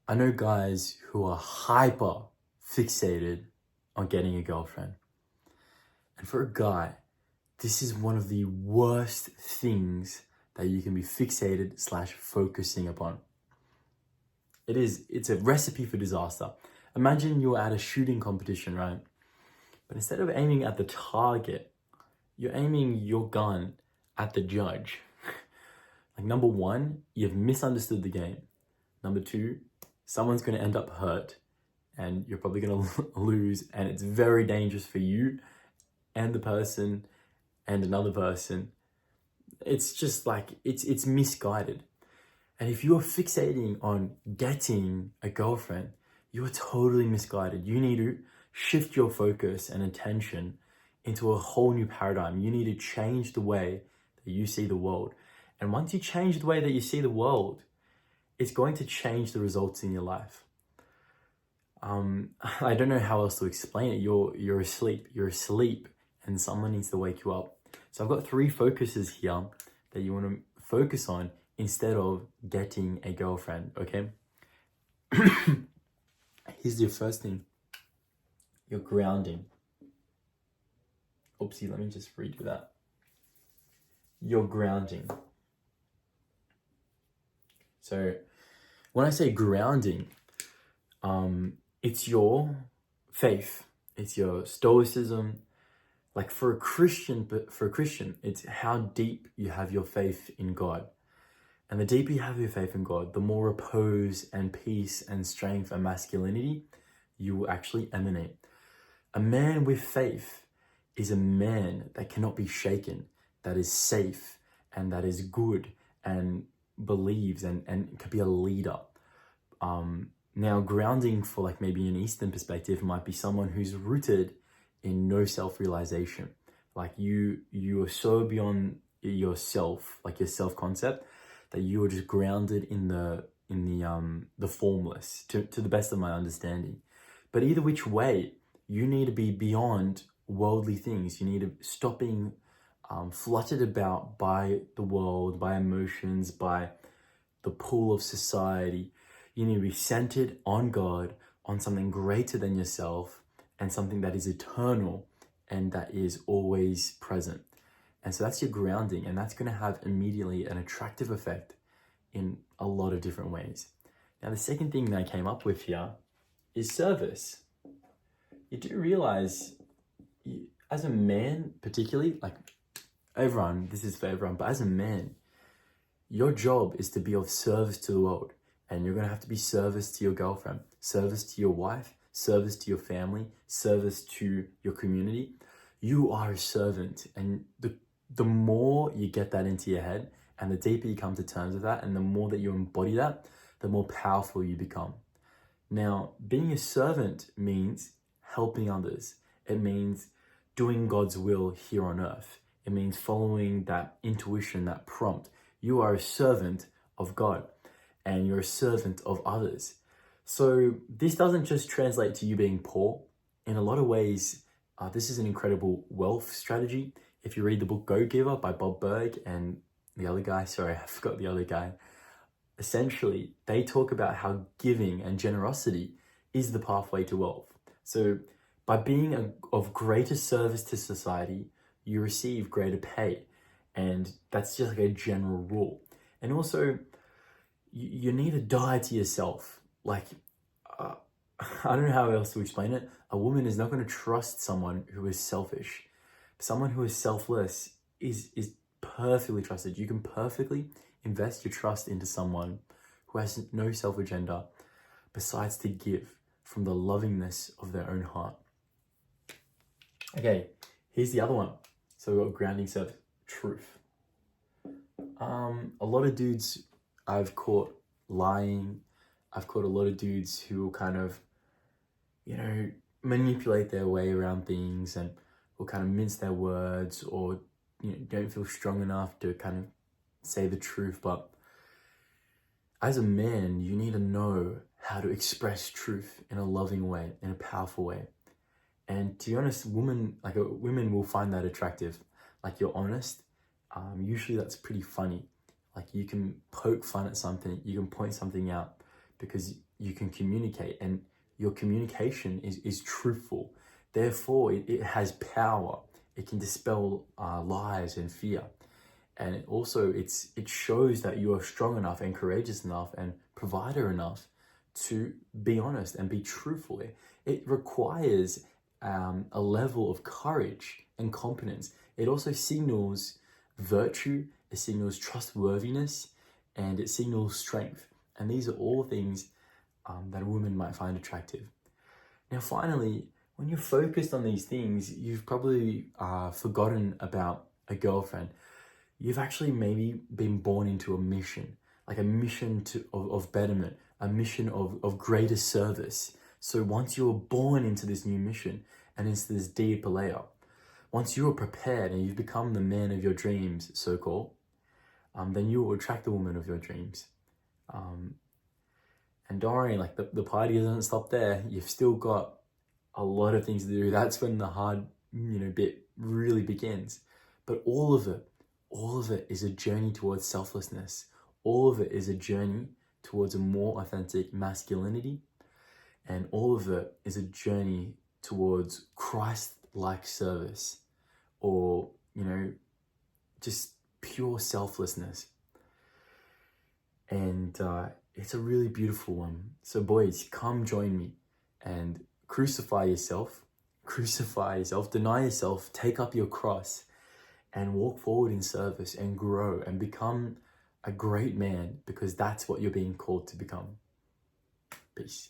I know guys who are hyper fixated on getting a girlfriend. And for a guy, this is one of the worst things that you can be fixated / focusing upon. It's a recipe for disaster. Imagine you're at a shooting competition, right? But instead of aiming at the target, you're aiming your gun at the judge. Like, number one, you've misunderstood the game. Number two, someone's going to end up hurt and you're probably going to lose, and it's very dangerous for you and the person and another person. It's just like, it's misguided. And if you're fixating on getting a girlfriend, you are totally misguided. You need to shift your focus and attention into a whole new paradigm. You need to change the way that you see the world. And once you change the way that you see the world, it's going to change the results in your life. I don't know how else to explain it. You're asleep and someone needs to wake you up. So I've got 3 focuses here that you want to focus on instead of getting a girlfriend, okay? Here's your first thing. You're grounding. Oopsie, let me just redo that. You're grounding. So when I say grounding, it's your faith, it's your stoicism. Like for a Christian, it's how deep you have your faith in God. And the deeper you have your faith in God, the more repose and peace and strength and masculinity you will actually emanate. A man with faith is a man that cannot be shaken, that is safe and that is good and believes and can be a leader. Now, grounding for like maybe an Eastern perspective might be someone who's rooted in no self-realization. Like you are so beyond yourself, like your self-concept, that you are just grounded in the formless, to the best of my understanding. But either which way, you need to be beyond worldly things. You need to stop being fluttered about by the world, by emotions, by the pull of society. You need to be centered on God, on something greater than yourself, and something that is eternal and that is always present. And so that's your grounding, and that's going to have immediately an attractive effect in a lot of different ways. Now, the second thing that I came up with here is service. You do realize, as a man particularly, like everyone, this is for everyone, but as a man, your job is to be of service to the world. And you're going to have to be service to your girlfriend, service to your wife, service to your family, service to your community. You are a servant. And the more you get that into your head and the deeper you come to terms with that and the more that you embody that, the more powerful you become. Now, being a servant means helping others. It means doing God's will here on earth. It means following that intuition, that prompt. You are a servant of God and you're a servant of others. So this doesn't just translate to you being poor. In a lot of ways, this is an incredible wealth strategy. If you read the book Go Giver by Bob Berg and the other guy, sorry, I forgot the other guy. Essentially, they talk about how giving and generosity is the pathway to wealth. So by being of greater service to society, you receive greater pay. And that's just like a general rule. And also, you need to die to yourself. Like, I don't know how else to explain it. A woman is not going to trust someone who is selfish. Someone who is selfless is perfectly trusted. You can perfectly invest your trust into someone who has no self-agenda besides to give from the lovingness of their own heart. Okay, here's the other one. So we've got grounding service, truth. A lot of dudes I've caught lying. I've caught a lot of dudes who will kind of, manipulate their way around things and will kind of mince their words or, don't feel strong enough to kind of say the truth. But as a man, you need to know how to express truth in a loving way, in a powerful way. And to be honest, women will find that attractive. Like, you're honest. Usually that's pretty funny. Like, you can poke fun at something, you can point something out, because you can communicate, and your communication is truthful. Therefore, it has power. It can dispel lies and fear. And it shows that you are strong enough and courageous enough and provider enough to be honest and be truthful. It requires a level of courage and competence. It also signals virtue, it signals trustworthiness, and it signals strength. And these are all things that a woman might find attractive. Now, finally, when you're focused on these things, you've probably forgotten about a girlfriend. You've actually maybe been born into a mission, like a mission of betterment, a mission of greater service. So once you're born into this new mission and into this deeper layer, once you're prepared and you've become the man of your dreams, so-called, then you will attract the woman of your dreams. And don't worry, like the party doesn't stop there. You've still got a lot of things to do. That's when the hard, bit really begins. But all of it is a journey towards selflessness. All of it is a journey towards a more authentic masculinity. And all of it is a journey towards Christ-like service, or, just pure selflessness. And it's a really beautiful one. So boys, come join me and crucify yourself, deny yourself, take up your cross, and walk forward in service and grow and become a great man, because that's what you're being called to become. Peace.